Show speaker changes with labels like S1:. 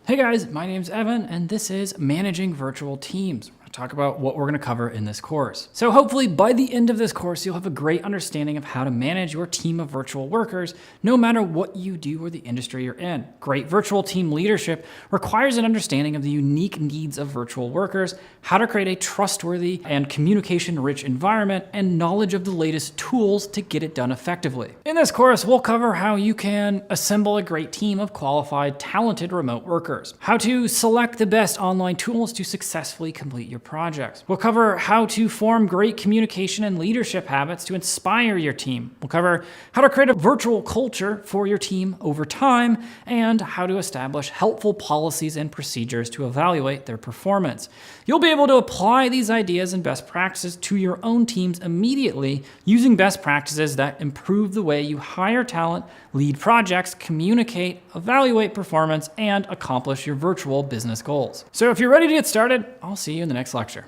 S1: Hey guys, my name's Evan, and this is Managing Virtual Teams. We're going to talk about what we're going to cover in this course. So hopefully by the end of this course, you'll have a great understanding of how to manage your team of virtual workers, no matter what you do or the industry you're in. Great virtual team leadership requires an understanding of the unique needs of virtual workers, how to create a trustworthy and communication-rich environment, and knowledge of the latest tools to get it done effectively. In this course, we'll cover how you can assemble a great team of qualified, talented remote workers, how to select the best online tools to successfully complete your projects. We'll cover how to form great communication and leadership habits to inspire your team. We'll cover how to create a virtual culture for your team over time, and how to establish helpful policies and procedures to evaluate their performance. You'll be able to apply these ideas and best practices to your own teams immediately using best practices that improve the way you hire talent, lead projects, communicate, evaluate performance, and accomplish your virtual business goals. So if you're ready to get started, I'll see you in the next lecture.